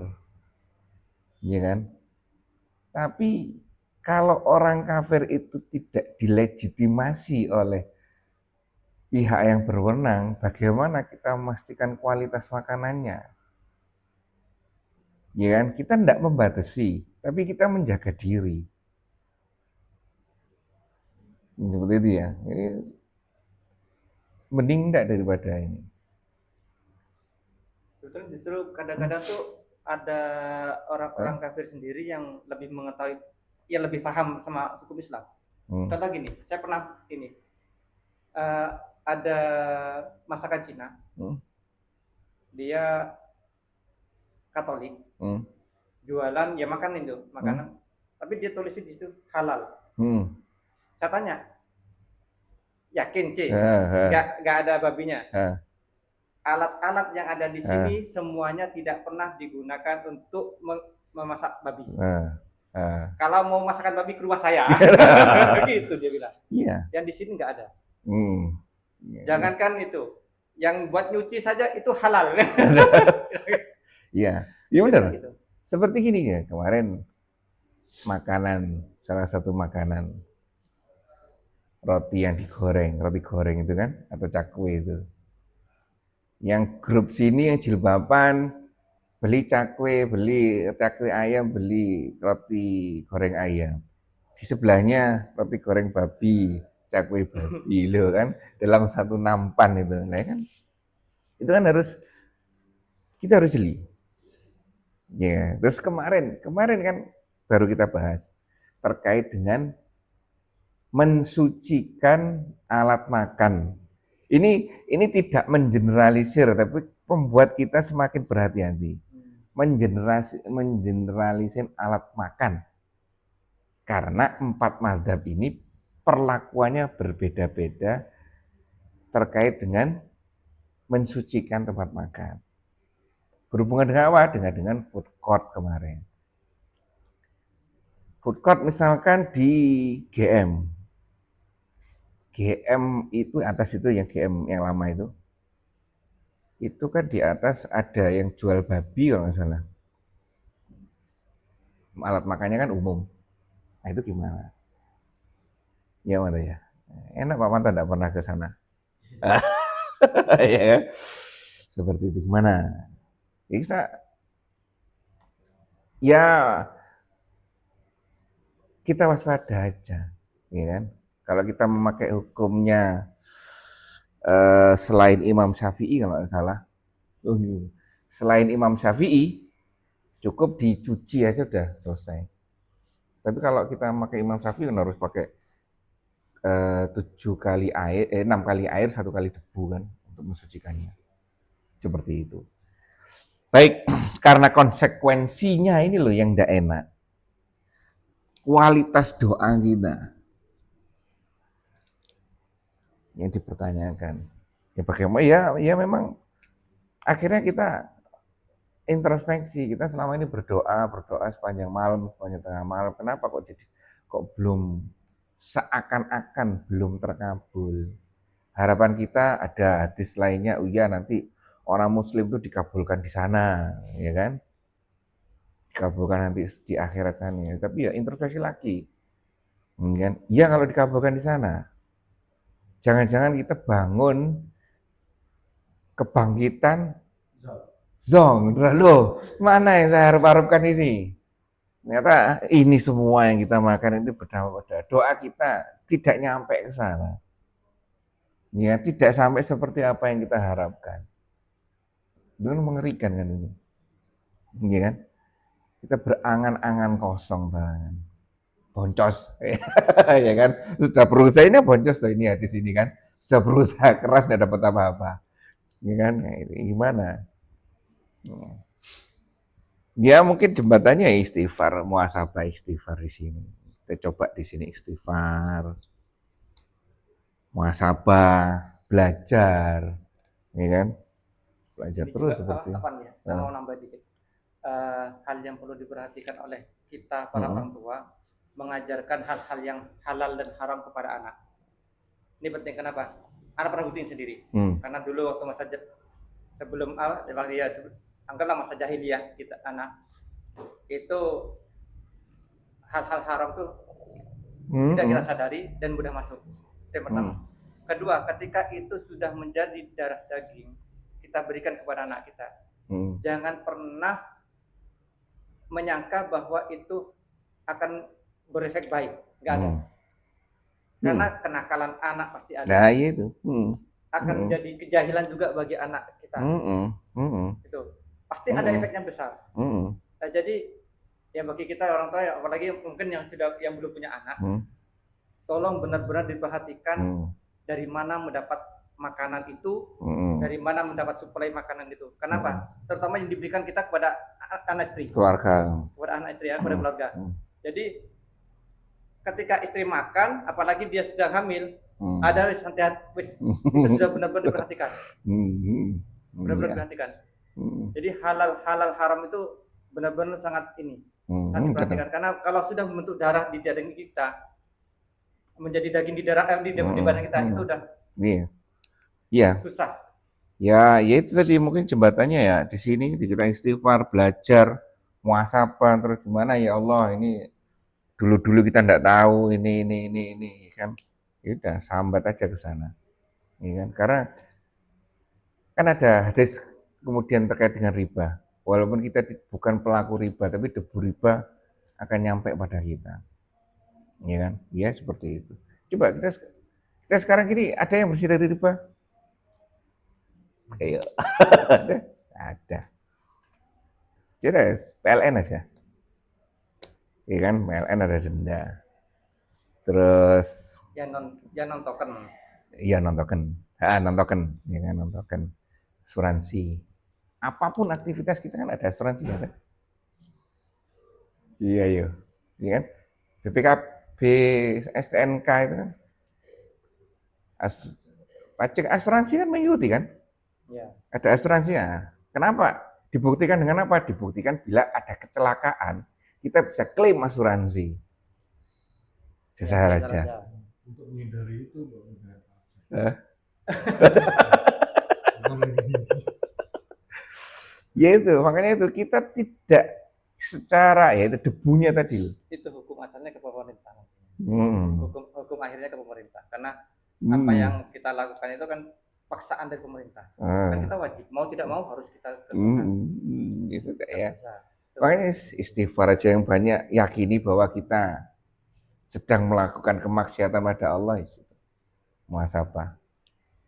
Speaker 1: ya kan? Tapi kalau orang kafir itu tidak dilegitimasi oleh pihak yang berwenang, bagaimana kita memastikan kualitas makanannya? Ya kan? Kita tidak membatasi, tapi kita menjaga diri. Seperti itu ya. Jadi, mending enggak daripada ini.
Speaker 2: Sebetulnya justru kadang-kadang tuh ada orang-orang kafir sendiri yang lebih mengetahui, ya lebih paham sama hukum Islam. Contoh gini, saya pernah ini ada masakan Cina, dia Katolik, jualan ya makan itu makanan, tapi dia tulis di situ halal. Saya tanya, yakin C, nggak ada babinya. Alat-alat yang ada di sini semuanya tidak pernah digunakan untuk memasak babi. Kalau mau masakan babi ke rumah saya, gitu dia bilang.
Speaker 1: Iya.
Speaker 2: Yang di sini nggak ada. Jangankan itu, yang buat nyuci saja itu halal.
Speaker 1: Iya, iya benar. Gitu. Seperti gini ya, kemarin makanan, salah satu makanan roti yang digoreng, roti goreng itu kan, atau cakwe itu. Yang grup sini yang jilbaban beli cakwe ayam, beli roti goreng ayam. Di sebelahnya roti goreng babi, cakwe babi loh kan, dalam satu nampan itu. Nah kan, itu kan kita harus jeli. Ya, terus kemarin kan baru kita bahas terkait dengan mensucikan alat makan. Ini tidak mengeneralisir, tapi membuat kita semakin berhati-hati. Mengeneralisir alat makan. Karena 4 mazhab ini perlakuannya berbeda-beda terkait dengan mensucikan tempat makan. Berhubungan dengan apa? Dengan food court kemarin. Food court misalkan di GM. GM itu atas itu yang GM yang lama itu kan di atas ada yang jual babi kalau nggak salah. Alat makannya kan umum. Nah itu gimana? Ya mana ya? Enak Pak Manto enggak pernah ke sana. Ya kan? Seperti itu gimana? Bisa ya kita waspada aja, ya kan? Kalau kita memakai hukumnya selain Imam Syafi'i kalau nggak salah, selain Imam Syafi'i cukup dicuci aja udah selesai. Tapi kalau kita memakai Imam Syafi'i kan harus pakai 6 kali air, 1 kali debu kan untuk mensucikannya. Seperti itu. Baik, karena konsekuensinya ini loh yang tidak enak. Kualitas doa kita yang dipertanyakan. Ya bagaimana ya memang akhirnya kita introspeksi, kita selama ini berdoa sepanjang malam, sepanjang tengah malam. Kenapa kok belum seakan-akan belum terkabul? Harapan kita ada hadis lainnya, nanti orang muslim itu dikabulkan di sana, ya kan? Dikabulkan nanti di akhirat sana. Tapi ya introspeksi lagi. Kan? Ya kalau dikabulkan di sana. Jangan-jangan kita bangun kebangkitan zong. Loh, mana yang saya harap-harapkan ini? Ternyata ini semua yang kita makan itu berdampak pada doa kita tidak nyampe ke sana. Ya, tidak sampai seperti apa yang kita harapkan. Itu kan mengerikan kan ini. Iya kan? Kita berangan-angan kosong tangan. Boncos. Ya kan? Sudah berusaha ini boncos tuh ini di sini kan. Sudah berusaha keras tidak dapat apa-apa. Ya kan? Nah, itu gimana? Ya mungkin jembatannya istighfar, muhasabah istighfar di sini. Kita coba di sini istighfar, muhasabah, belajar, ya kan? Belajar
Speaker 2: Ini
Speaker 1: terus
Speaker 2: juga
Speaker 1: seperti
Speaker 2: apa ya?
Speaker 1: Nah.
Speaker 2: Mau nambah dikit. Hal yang perlu diperhatikan oleh kita para orang tua, mengajarkan hal-hal yang halal dan haram kepada anak. Ini penting, kenapa? Anak pernah buktiin sendiri. Karena dulu waktu sebelum anggaplah masa jahiliyah kita anak itu hal-hal haram tuh tidak kita sadari dan mudah masuk. Itu yang pertama. Kedua, ketika itu sudah menjadi darah daging, kita berikan kepada anak kita. Jangan pernah menyangka bahwa itu akan berefek baik. Enggak ada. Karena kenakalan anak pasti ada.
Speaker 1: Nah, itu.
Speaker 2: Akan menjadi kejahilan juga bagi anak kita. Itu pasti ada efeknya besar. Nah, jadi ya bagi kita orang tua, apalagi mungkin yang belum punya anak, tolong benar-benar diperhatikan dari mana mendapat makanan itu, dari mana mendapat suplai makanan itu. Kenapa? Terutama yang diberikan kita kepada anak istri,
Speaker 1: keluarga,
Speaker 2: kepada anak istri, kepada keluarga. Jadi ketika istri makan, apalagi dia sedang hamil, ada hati-hati, itu sudah benar-benar diperhatikan. Benar-benar diperhatikan. Jadi halal haram itu benar-benar sangat sangat diperhatikan. Karena kalau sudah membentuk darah di daging kita, menjadi daging di darah di badan kita, itu udah susah.
Speaker 1: Ya itu tadi mungkin jembatannya ya di sini kita istighfar, belajar, muhasabah, terus gimana ya Allah ini dulu kita enggak tahu ini kan. Ya udah sambat aja ke sana. Ya kan? Karena kan ada hadis kemudian terkait dengan riba. Walaupun kita bukan pelaku riba, tapi debu riba akan nyampe pada kita. Ya kan? Ya seperti itu. Coba kita sekarang gini, ada yang bersih dari riba? Ayo. Ada. Jadi PLN aja. Ya kan, PLN ada denda. Terus
Speaker 2: non token.
Speaker 1: Iya non token. Non token, ya kan non token. Asuransi. Apapun aktivitas kita kan ada asuransi ya kan? Iya. Iya kan? BPKB, STNK itu kan. Pajak asuransi kan mengikuti kan?
Speaker 2: Ya.
Speaker 1: Ada asuransinya. Kenapa? Dibuktikan dengan apa? Dibuktikan bila ada kecelakaan, kita bisa klaim asuransi. Jasa raja.
Speaker 6: Untuk menghindari itu,
Speaker 1: Ya itu, makanya itu kita tidak secara ya itu debunya tadi.
Speaker 2: Itu hukum asalnya ke pemerintah. Hukum akhirnya ke pemerintah. Karena apa yang kita lakukan itu kan paksaan dari pemerintah. Kan kita wajib, mau tidak mau harus kita lakukan.
Speaker 1: Itu ya. Makanya istighfar aja yang banyak, yakini bahwa kita sedang melakukan kemaksiatan pada Allah. Muhasabah.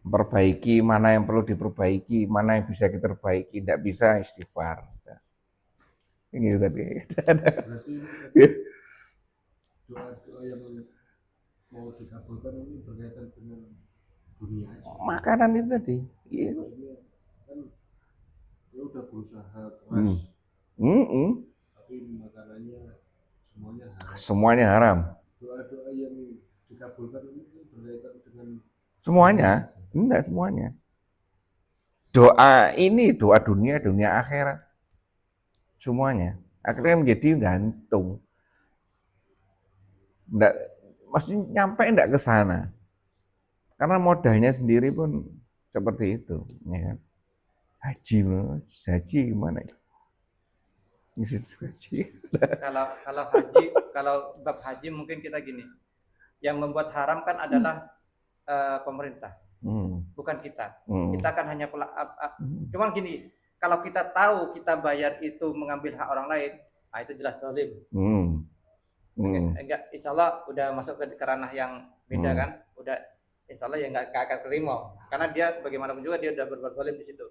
Speaker 1: Memperbaiki mana yang perlu diperbaiki, mana yang bisa kita perbaiki, tidak bisa istighfar. Ini tadi.
Speaker 6: doa yang mau dikabulkan ini berkaitan dengan dunia aja.
Speaker 1: Makanan itu tadi. Iya.
Speaker 6: Kan ya udah berusaha keras. Tapi makanannya
Speaker 1: semuanya haram.
Speaker 6: Doa-doa yang dikabulkan ini berkaitan dengan
Speaker 1: semuanya. Enggak semuanya. Doa ini doa dunia akhirat. Semuanya. Akhirnya menjadi gantung. Enggak, maksudnya nyampe enggak ke sana. Karena modalnya sendiri pun seperti itu, ya kan? Haji gimana itu?
Speaker 2: Kalau bab haji mungkin kita gini. Yang membuat haram kan adalah pemerintah, bukan kita. Kita kan hanya cuman gini, kalau kita tahu kita bayar itu mengambil hak orang lain, nah itu jelas zalim. Enggak, insya Allah udah masuk ke ranah yang beda kan, udah insya Allah ya nggak akan terima, karena dia bagaimanapun juga dia udah berbuat zalim di situ.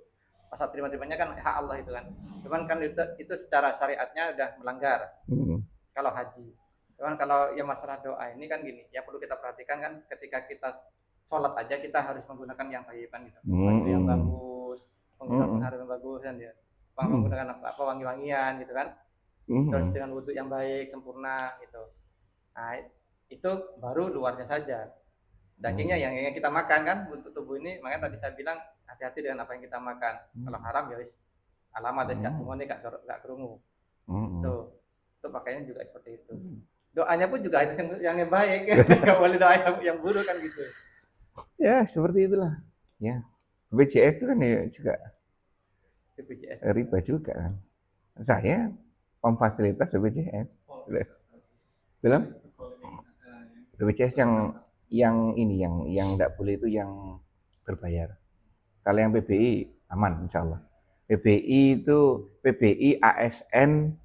Speaker 2: Pasal terima-terimanya kan hak Allah itu kan, cuman kan itu secara syariatnya udah melanggar. Kalau haji, cuman kalau yang masalah doa ini kan gini, yang perlu kita perhatikan kan ketika kita sholat aja kita harus menggunakan yang thayyiban gitu, baju yang bagus, menggunakan pengharum yang bagus kan ya, menggunakan apa wangi-wangian gitu kan, terus dengan wudhu yang baik sempurna gitu. Nah itu baru luarnya saja, dagingnya yang kita makan kan untuk tubuh ini. Makanya tadi saya bilang hati-hati dengan apa yang kita makan. Kalau haram ya wis alamat dan gak kerungu. Itu pakainya juga seperti itu. Doanya pun juga harus yang baik, nggak boleh doa yang buruk kan gitu.
Speaker 1: Ya seperti itulah. Ya BPJS itu kan ya juga
Speaker 2: BPJS
Speaker 1: riba juga kan. Saya memfasilitas BPJS. Belum? BPJS yang ini yang tidak boleh itu yang berbayar. Kalau yang PBI aman insya Allah. PBI itu PBI ASN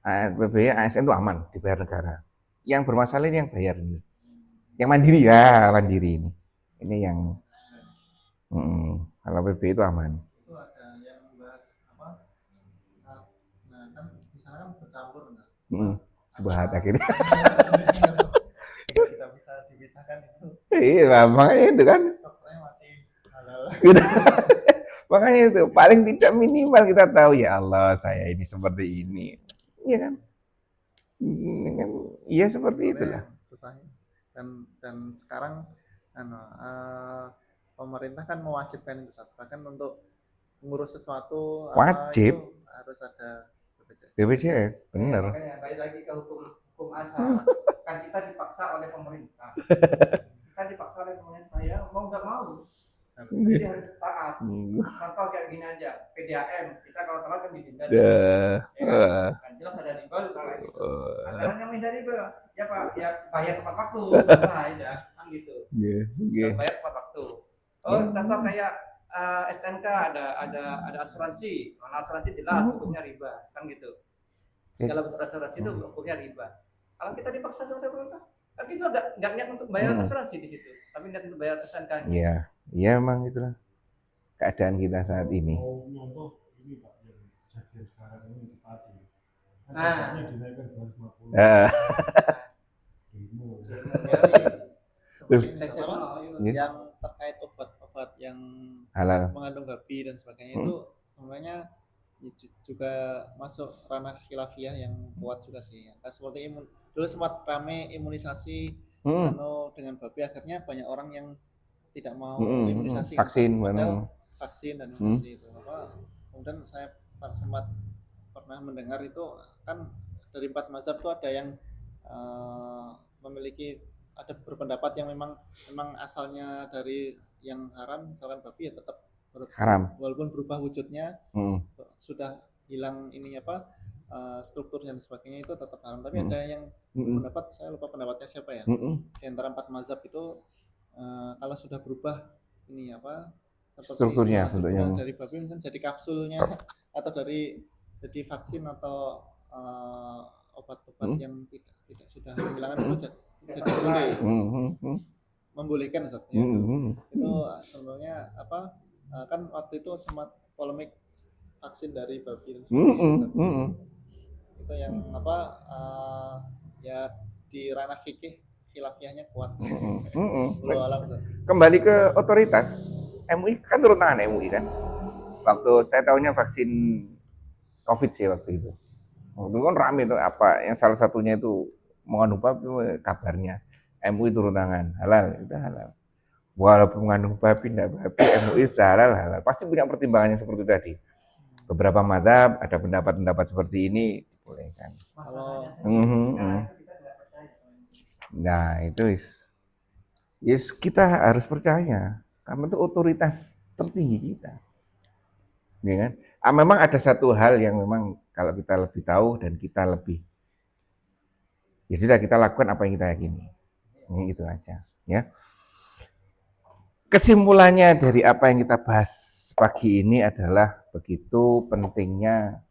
Speaker 1: itu aman dibayar negara. Yang bermasalah ini yang bayar ini. Yang mandiri ya mandiri ini. Ini yang kalau PBI itu aman.
Speaker 5: Itu ada yang membahas apa? Nah kan di sana kan bercampur nah.
Speaker 1: Subhat akhirnya.
Speaker 5: Tidak bisa dipisahkan itu.
Speaker 1: Iya, makanya itu kan.
Speaker 5: Dokternya masih halal.
Speaker 1: Makanya itu paling tidak minimal kita tahu ya Allah saya ini seperti ini. Iya kan? Iya seperti itulah.
Speaker 5: Susahnya. Dan sekarang pemerintah kan mewajibkan itu, bahkan untuk mengurus sesuatu
Speaker 1: wajib
Speaker 5: itu harus ada
Speaker 1: BPJS, benar.
Speaker 2: Makanya balik lagi ke hukum asal. Kan kita dipaksa oleh pemerintah. Kita dipaksa oleh pemerintah ya mau nggak mau. Jadi harus taat. Contoh kayak gini aja, PDAM kita kalau telat kan didenda. Kan jelas ada riba kayak gitu. Caranya menghindari riba, ya Pak, ya bayar tepat waktu, selesai ya, kan gitu. Bayar tepat waktu. Contoh kayak STNK ada asuransi, asuransi jelas hukumnya riba, kan gitu. Segala bentuk asuransi itu hukumnya riba. Kalau kita dipaksa sama pemerintah, kan kita nggak niat untuk bayar asuransi di situ, tapi niat untuk bayar STNK.
Speaker 1: Iya, iya memang itulah keadaan kita saat ini.
Speaker 6: Contoh ini Pak yang kejadian sekarang ini di Pati. Pajaknya dinaikkan 250.
Speaker 5: Yang terkait obat-obat yang
Speaker 1: halal
Speaker 5: mengandung babi dan sebagainya itu sebenarnya juga masuk ranah khilafiyah yang kuat juga sih. Seperti dulu sempat rame imunisasi dengan babi, akhirnya banyak orang yang tidak mau imunisasi
Speaker 1: vaksin
Speaker 5: dan imunisasi itu kemudian saya sempat pernah mendengar itu kan dari 4 mazhab itu ada yang ada berpendapat yang memang asalnya dari yang haram, misalkan babi ya tetap
Speaker 1: haram
Speaker 5: walaupun berubah wujudnya, sudah hilang struktur dan sebagainya itu tetap haram. Tapi ada yang pendapat, saya lupa pendapatnya siapa ya, di antara 4 mazhab itu kalau sudah berubah ini
Speaker 1: strukturnya
Speaker 5: dari babi misalnya jadi kapsulnya atau jadi vaksin atau obat-obat yang tidak sudah kehilangan itu jadi boleh membolehkan Ustaz, ya. Itu sebenarnya kan waktu itu sempat polemik vaksin dari babi dan sebagainya. Itu yang ya di ranah fikih khilafiyahnya kuat.
Speaker 1: Kembali ke otoritas, MUI kan turun tangan MUI kan. Waktu saya tahunya vaksin COVID sih waktu itu. Waktu itu kan rame itu apa yang salah satunya itu mengandung babi, kabarnya MUI turun tangan halal, itu halal. Walaupun mengandung babi tidak babi, MUI sudah halal. Pasti punya pertimbangan yang seperti itu tadi. Beberapa mazhab ada pendapat-pendapat seperti ini bolehkan. Nah itu kita harus percaya karena itu otoritas tertinggi kita, ya kan? Memang ada satu hal yang memang kalau kita lebih tahu dan kita lebih Ya sudah, kita lakukan apa yang kita yakini. Ini gitu aja, ya. Kesimpulannya dari apa yang kita bahas pagi ini adalah begitu pentingnya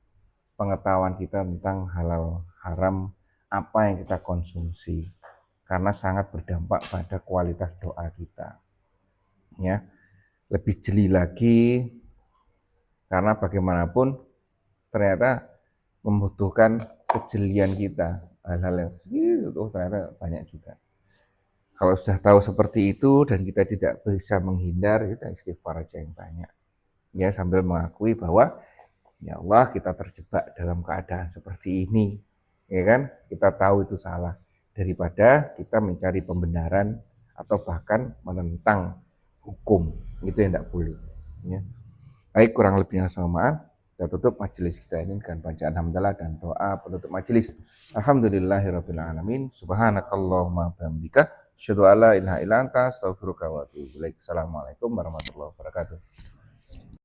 Speaker 1: pengetahuan kita tentang halal haram apa yang kita konsumsi, karena sangat berdampak pada kualitas doa kita. Ya, lebih jeli lagi karena bagaimanapun ternyata membutuhkan kejelian kita, hal-hal yang ternyata banyak juga. Kalau sudah tahu seperti itu dan kita tidak bisa menghindar, kita istighfar aja yang banyak. Ya, sambil mengakui bahwa ya Allah, kita terjebak dalam keadaan seperti ini. Ya kan? Kita tahu itu salah, daripada kita mencari pembenaran atau bahkan menentang hukum. Itu yang tidak boleh. Ya. Baik, kurang lebihnya sama maaf. Kita tutup majelis kita ini dengan bacaan hamdalah dan doa penutup majelis. Alhamdulillahirabbil alamin. Subhanakallahumma bihamdika asyhadu alla ilaha illa anta astaghfiruka wa atubu ilaik. Assalamualaikum warahmatullahi wabarakatuh.